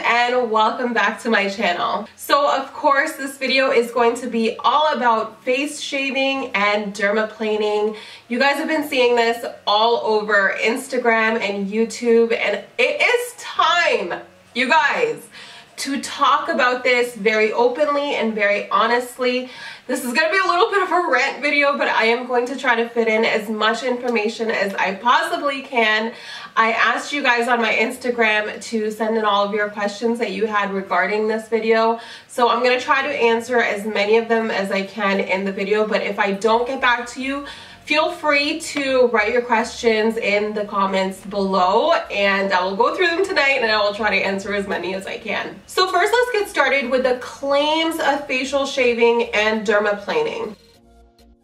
And welcome back to my channel. So of course this video is going to be all about face shaving and dermaplaning. You guys have been seeing this all over Instagram and YouTube, and it is time, you guys, to talk about this very openly and very honestly. This is going to be a little bit of a rant video, but I am going to try to fit in as much information as I possibly can. I asked you guys on my Instagram to send in all of your questions that you had regarding this video. So I'm going to try to answer as many of them as I can in the video, but if I don't get back to you, feel free to write your questions in the comments below and I will go through them tonight and I will try to answer as many as I can. So first, let's get started with the claims of facial shaving and dermaplaning.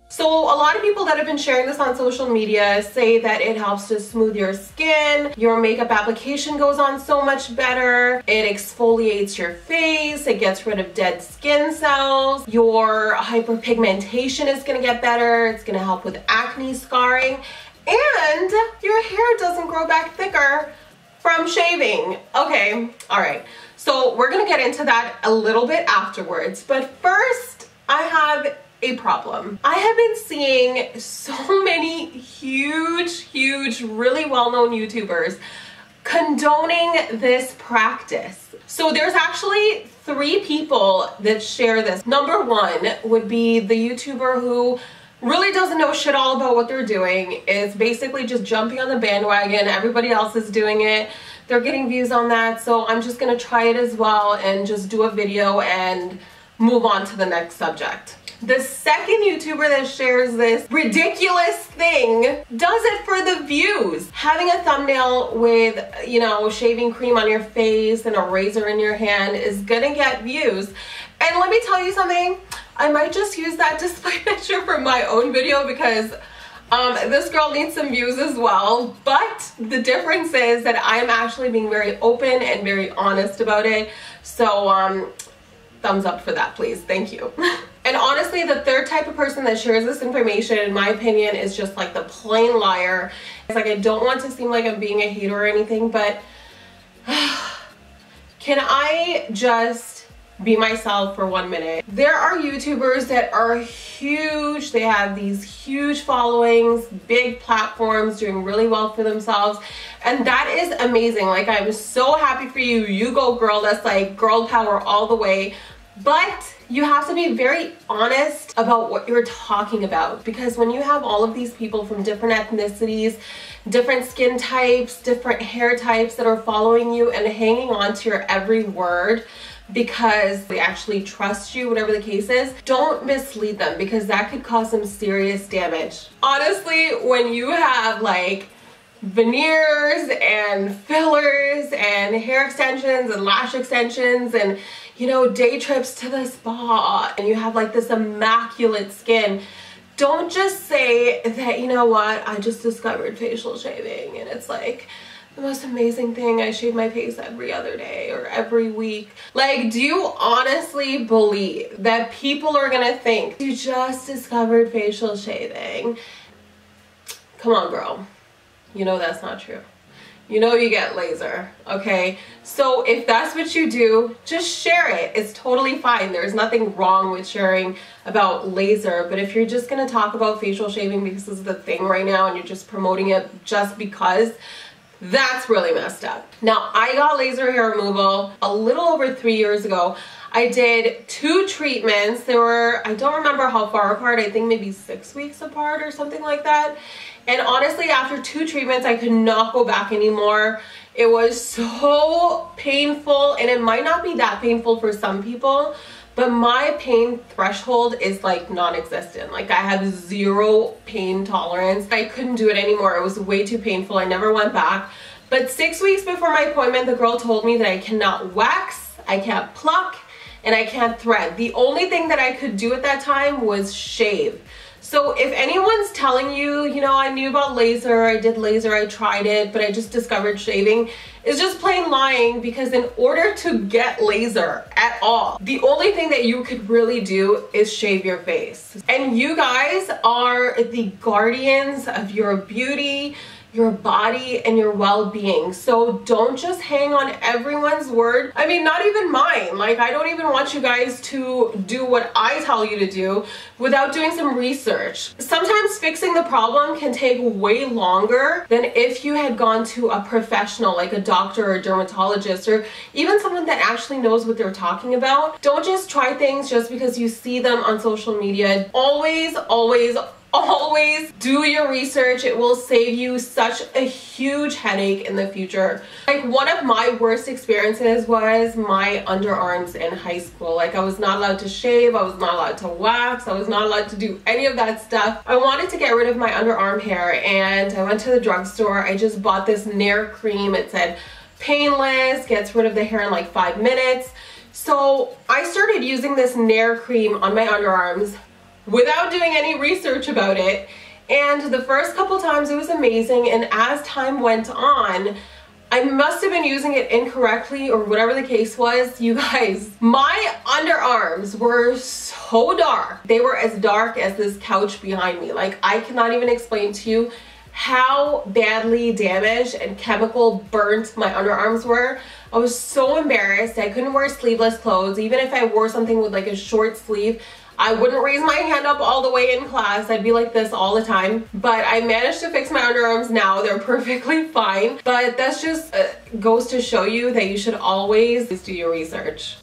So a lot of people that have been sharing this on social media say that it helps to smooth your skin, your makeup application goes on so much better, it exfoliates your face, it gets rid of dead skin cells, your hyperpigmentation is going to get better, it's going to help with acne scarring, and your hair doesn't grow back thicker from shaving. Okay, alright, so we're going to get into that a little bit afterwards, but first I have a problem. I have been seeing so many huge, really well-known YouTubers condoning this practice. So there's actually 3 people that share this. Number 1 would be the YouTuber who really doesn't know shit all about what they're doing, is basically just jumping on the bandwagon. Everybody else is doing it. They're getting views on that, so I'm just gonna try it as well and just do a video and move on to the next subject. The second YouTuber that shares this ridiculous thing does it for the views. Having a thumbnail with, you know, shaving cream on your face and a razor in your hand is gonna get views. And let me tell you something, I might just use that display picture for my own video because this girl needs some views as well. But the difference is that I'm actually being very open and very honest about it. So thumbs up for that, please. Thank you. And honestly, the third type of person that shares this information, in my opinion, is just like the plain liar. It's like, I don't want to seem like I'm being a hater or anything, but can I just be myself for 1 minute? There are YouTubers that are huge. They have these huge followings, big platforms, doing really well for themselves. And that is amazing. Like, I'm so happy for you. You go, girl. That's like girl power all the way. But you have to be very honest about what you're talking about, because when you have all of these people from different ethnicities, different skin types, different hair types that are following you and hanging on to your every word because they actually trust you, whatever the case is, don't mislead them, because that could cause some serious damage. Honestly, when you have like veneers and fillers and hair extensions and lash extensions and, you know, day trips to the spa, and you have like this immaculate skin, don't just say that, you know what, I just discovered facial shaving and it's like the most amazing thing. I shave my face every other day or every week. Like, do you honestly believe that people are gonna think you just discovered facial shaving? Come on, girl. You know that's not true. You know you get laser, okay? So if that's what you do, just share it. It's totally fine. There's nothing wrong with sharing about laser, but if you're just gonna talk about facial shaving because this is the thing right now and you're just promoting it just because, that's really messed up. Now, I got laser hair removal a little over 3 years ago. I did 2 treatments. They were, I don't remember how far apart, I think maybe 6 weeks apart or something like that. And honestly, after 2 treatments, I could not go back anymore. It was so painful, and it might not be that painful for some people, but my pain threshold is like non-existent. Like, I have 0 pain tolerance. I couldn't do it anymore. It was way too painful. I never went back. But 6 weeks before my appointment, the girl told me that I cannot wax, I can't pluck, and I can't thread. The only thing that I could do at that time was shave. So if anyone's telling you, you know, I knew about laser, I did laser, I tried it, but I just discovered shaving, is just plain lying, because in order to get laser at all, the only thing that you could really do is shave your face. And you guys are the guardians of your beauty, your body and your well-being. So don't just hang on everyone's word. I mean, not even mine. Like, I don't even want you guys to do what I tell you to do without doing some research. Sometimes fixing the problem can take way longer than if you had gone to a professional like a doctor or a dermatologist or even someone that actually knows what they're talking about. Don't just try things just because you see them on social media. Always do your research. It will save you such a huge headache in the future. Like, one of my worst experiences was my underarms in high school. Like, I was not allowed to shave, I was not allowed to wax, I was not allowed to do any of that stuff. I wanted to get rid of my underarm hair and I went to the drugstore. I just bought this Nair cream. It said painless, gets rid of the hair in like 5 minutes. So I started using this Nair cream on my underarms without doing any research about it, and the first couple times it was amazing, and as time went on, I must have been using it incorrectly or whatever the case was. You guys, my underarms were so dark. They were as dark as this couch behind me. Like, I cannot even explain to you how badly damaged and chemical burnt my underarms were. I was so embarrassed. I couldn't wear sleeveless clothes. Even if I wore something with like a short sleeve, I wouldn't raise my hand up all the way in class. I'd be like this all the time. But I managed to fix my underarms now. They're perfectly fine. But that's just goes to show you that you should always do your research.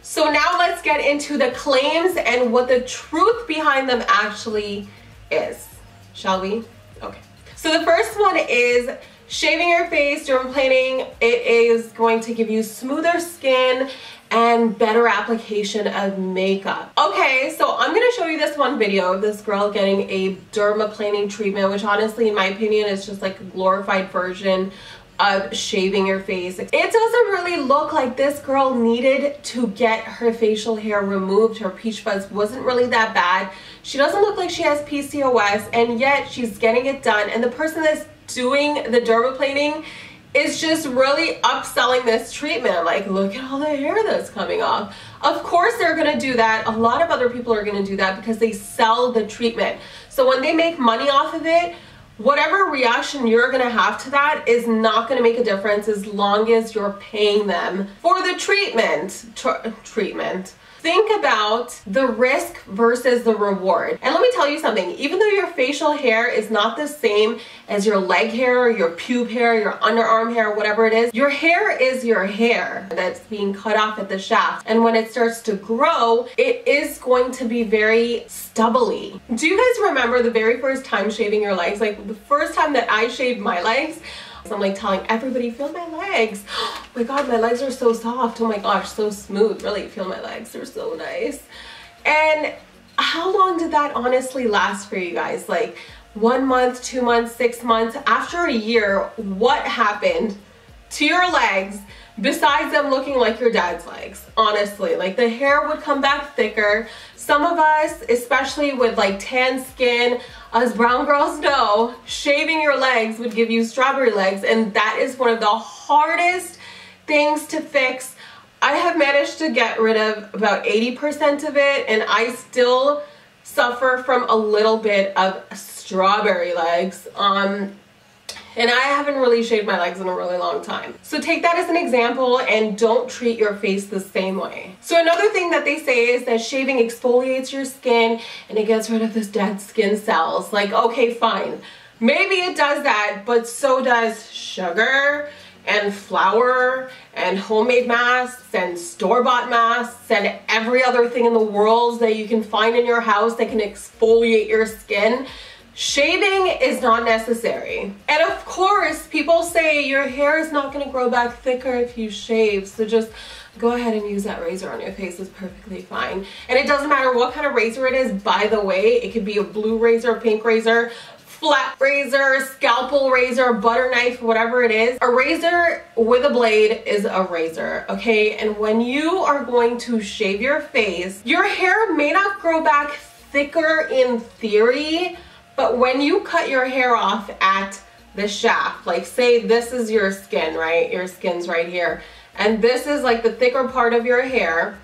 So now let's get into the claims and what the truth behind them actually is. Shall we? Okay. So the first one is shaving your face, dermaplaning. It is going to give you smoother skin and better application of makeup. Okay, so I'm gonna show you this one video of this girl getting a dermaplaning treatment, which honestly, in my opinion, is just like a glorified version of shaving your face. It doesn't really look like this girl needed to get her facial hair removed. Her peach fuzz wasn't really that bad. She doesn't look like she has PCOS, and yet she's getting it done. And the person that's doing the dermaplaning is just really upselling this treatment. Like, look at all the hair that's coming off. Of course they're gonna do that. A lot of other people are gonna do that because they sell the treatment. So when they make money off of it, whatever reaction you're gonna have to that is not gonna make a difference as long as you're paying them for the treatment. Think about the risk versus the reward. And let me tell you something, even though your facial hair is not the same as your leg hair, your pube hair, your underarm hair, whatever it is, your hair is your hair that's being cut off at the shaft. And when it starts to grow, it is going to be very stubbly. Do you guys remember the very first time shaving your legs? Like, the first time that I shaved my legs, I'm like telling everybody, feel my legs. Oh my god, my legs are so soft. Oh my gosh, so smooth. Really, feel my legs. They're so nice. And how long did that honestly last for you guys? Like 1 month, 2 months, 6 months? After a year, what happened to your legs besides them looking like your dad's legs? Honestly, like, the hair would come back thicker. Some of us, especially with like tan skin, as brown girls know, shaving your legs would give you strawberry legs, and that is one of the hardest things to fix. I have managed to get rid of about 80% of it, and I still suffer from a little bit of strawberry legs. And I haven't really shaved my legs in a really long time. So take that as an example and don't treat your face the same way. So another thing that they say is that shaving exfoliates your skin and it gets rid of this dead skin cells. Like, okay, fine. Maybe it does that, but so does sugar and flour and homemade masks and store-bought masks and every other thing in the world that you can find in your house that can exfoliate your skin. Shaving is not necessary. And of course, people say your hair is not gonna grow back thicker if you shave, so just go ahead and use that razor on your face. It's perfectly fine. And it doesn't matter what kind of razor it is, by the way. It could be a blue razor, pink razor, flat razor, scalpel razor, butter knife, whatever it is. A razor with a blade is a razor, okay? And when you are going to shave your face, your hair may not grow back thicker in theory, but when you cut your hair off at the shaft, like say this is your skin, right? Your skin's right here. And this is like the thicker part of your hair.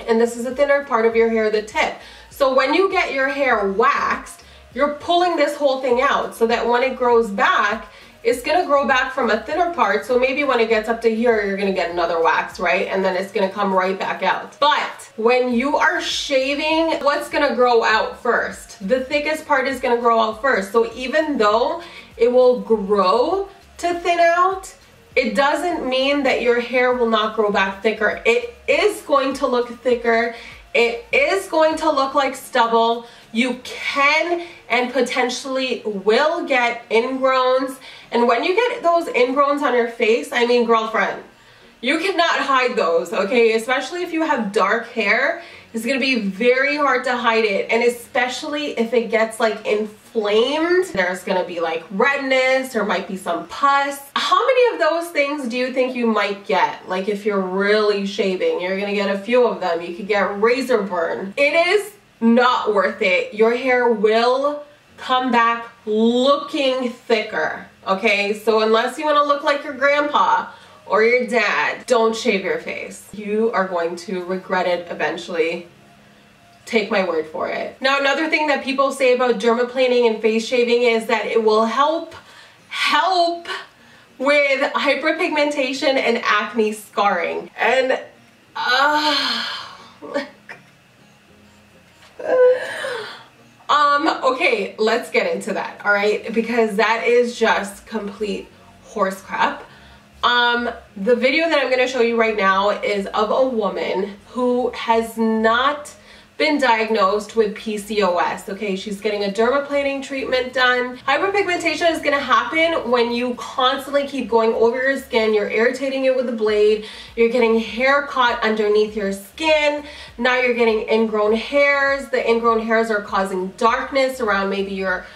And this is the thinner part of your hair, the tip. So when you get your hair waxed, you're pulling this whole thing out so that when it grows back, it's gonna grow back from a thinner part. So maybe when it gets up to here, you're gonna get another wax, right? And then it's gonna come right back out. But when you are shaving, what's gonna grow out first? The thickest part is gonna grow out first. So even though it will grow to thin out, it doesn't mean that your hair will not grow back thicker. It is going to look thicker. It is going to look like stubble. You can and potentially will get ingrowns. And when you get those ingrowns on your face, I mean, girlfriend, you cannot hide those, okay? Especially if you have dark hair, it's gonna be very hard to hide it. And especially if it gets like inflamed, there's gonna be like redness, there might be some pus. How many of those things do you think you might get? Like if you're really shaving, you're gonna get a few of them. You could get razor burn. It is not worth it. Your hair will come back looking thicker, okay? So unless you wanna look like your grandpa or your dad, don't shave your face. You are going to regret it eventually. Take my word for it. Now, another thing that people say about dermaplaning and face shaving is that it will help with hyperpigmentation and acne scarring. And okay, let's get into that, all right? Because that is just complete horse crap. The video that I'm going to show you right now is of a woman who has not been diagnosed with PCOS, okay? She's getting a dermaplaning treatment done. Hyperpigmentation is going to happen when you constantly keep going over your skin. You're irritating it with the blade. You're getting hair caught underneath your skin. Now you're getting ingrown hairs. The ingrown hairs are causing darkness around maybe your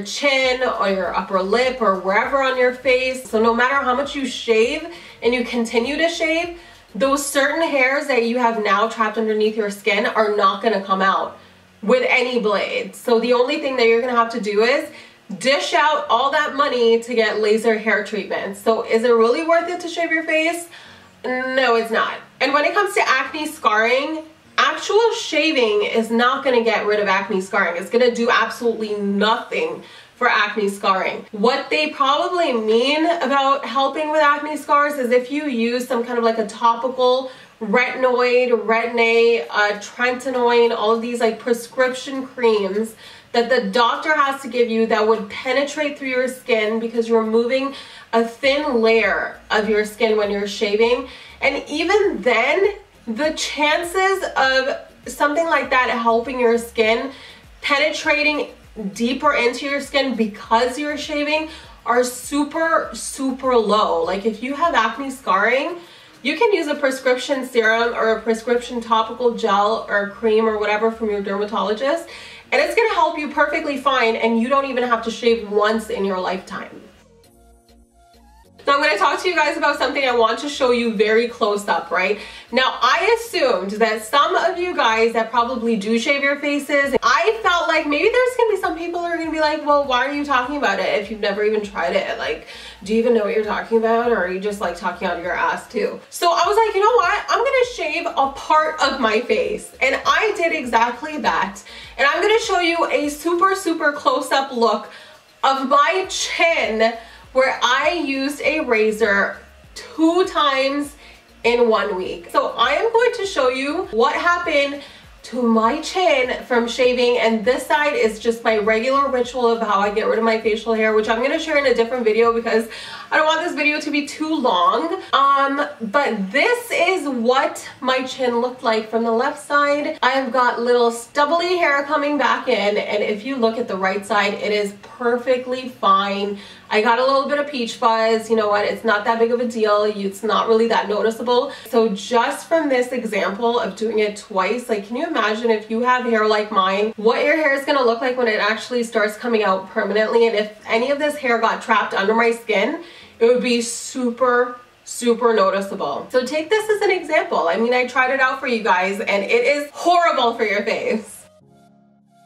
chin or your upper lip or wherever on your face. So no matter how much you shave and you continue to shave, those certain hairs that you have now trapped underneath your skin are not going to come out with any blade. So the only thing that you're going to have to do is dish out all that money to get laser hair treatments. So is it really worth it to shave your face? No, it's not. And when it comes to acne scarring, actual shaving is not going to get rid of acne scarring. It's going to do absolutely nothing for acne scarring. What they probably mean about helping with acne scars is if you use some kind of like a topical retinoid, retin-A, tretinoin, all of these like prescription creams that the doctor has to give you that would penetrate through your skin because you're removing a thin layer of your skin when you're shaving. And even then, the chances of something like that helping your skin penetrating deeper into your skin because you're shaving are super low. Like if you have acne scarring, you can use a prescription serum or a prescription topical gel or cream or whatever from your dermatologist, and it's going to help you perfectly fine, and you don't even have to shave once in your lifetime. Now I'm going to talk to you guys about something I want to show you very close up, right? Now I assumed that some of you guys that probably do shave your faces, I felt like maybe there's going to be some people who are going to be like, well, why are you talking about it if you've never even tried it? Like, do you even know what you're talking about, or are you just like talking out of your ass too? So I was like, you know what? I'm going to shave a part of my face, and I did exactly that. And I'm going to show you a super close up look of my chin, where I used a razor 2 times in 1 week. So I am going to show you what happened to my chin from shaving, and this side is just my regular ritual of how I get rid of my facial hair, which I'm going to share in a different video because I don't want this video to be too long. But this is what my chin looked like from the left side. I've got little stubbly hair coming back in, and if you look at the right side, it is perfectly fine. I got a little bit of peach fuzz. You know what? It's not that big of a deal. It's not really that noticeable. So just from this example of doing it twice, like, can you imagine if you have hair like mine, what your hair is going to look like when it actually starts coming out permanently? And if any of this hair got trapped under my skin, it would be super noticeable. So take this as an example. I mean, I tried it out for you guys, and it is horrible for your face.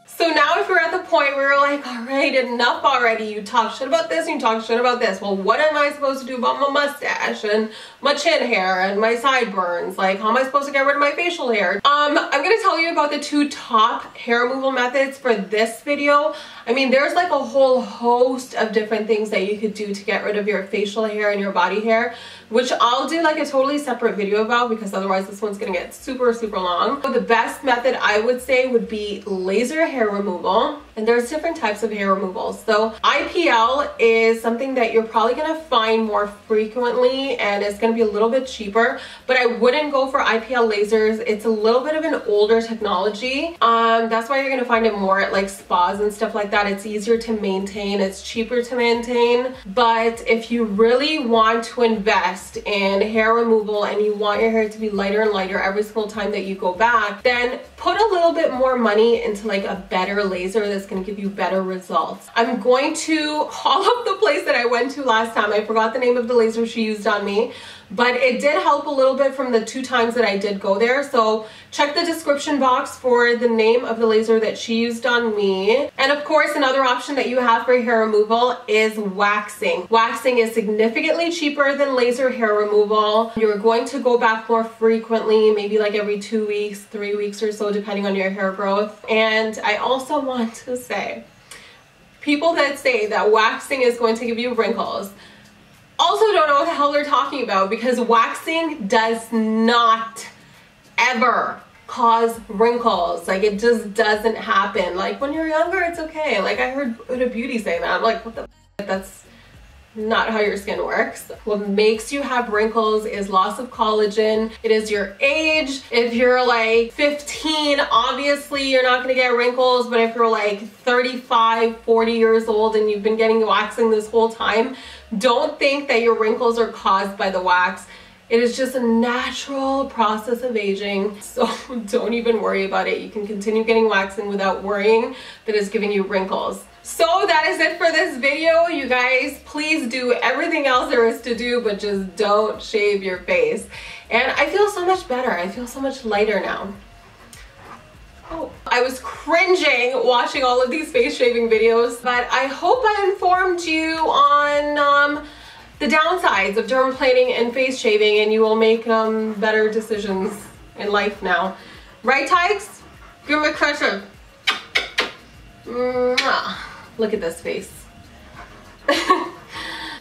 So now if you're at the point where you're like, all right, enough already, you talk shit about this and you talk shit about this, well, what am I supposed to do about my mustache and my chin hair and my sideburns? Like, how am I supposed to get rid of my facial hair? I'm gonna tell you about the 2 top hair removal methods for this video. I mean, there's like a whole host of different things that you could do to get rid of your facial hair and your body hair, which I'll do like a totally separate video about because otherwise this one's gonna get super long. So the best method I would say would be laser hair removal, and there's different types of hair removals. So IPL is something that you're probably gonna find more frequently, and it's gonna be a little bit cheaper, but I wouldn't go for IPL lasers. It's a little bit of an older technology. That's why you're gonna find it more at like spas and stuff like that. It's easier to maintain, it's cheaper to maintain. But if you really want to invest in hair removal and you want your hair to be lighter and lighter every single time that you go back, then put a little bit more money into like a better laser that's going to give you better results. I'm going to call up the place that I went to last time. I forgot the name of the laser she used on me, but it did help a little bit from the 2 times that I did go there. So check the description box for the name of the laser that she used on me. And of course, another option that you have for hair removal is waxing. Waxing is significantly cheaper than laser hair removal. You're going to go back more frequently, maybe like every 2 weeks, 3 weeks or so, depending on your hair growth. And I also want to say, people that say that waxing is going to give you wrinkles also don't know what the hell they're talking about, because waxing does not ever cause wrinkles. Like, it just doesn't happen. Like, when you're younger, it's okay. Like, I heard Huda Beauty saying that. I'm like, what the f? That's not how your skin works. What makes you have wrinkles is loss of collagen. It is your age. If you're like 15, obviously you're not gonna get wrinkles, but if you're like 35, 40 years old and you've been getting waxing this whole time, don't think that your wrinkles are caused by the wax. It is just a natural process of aging, so don't even worry about it. You can continue getting waxing without worrying that it's giving you wrinkles. So that is it for this video. You guys, please do everything else there is to do, but just don't shave your face. And I feel so much better. I feel so much lighter now. Oh, I was cringing watching all of these face shaving videos, but I hope I informed you on the downsides of dermaplaning and face shaving, and you will make better decisions in life now. Right, Tykes? Give me a crush. Look at this face.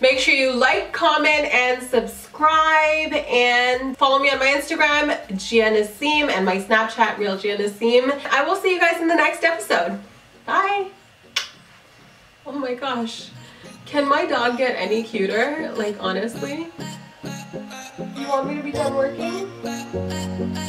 Make sure you like, comment, and subscribe, and follow me on my Instagram, Gia Nassim, and my Snapchat, Real Gia Nassim. I will see you guys in the next episode. Bye. Oh my gosh. Can my dog get any cuter? Like, honestly? You want me to be done working?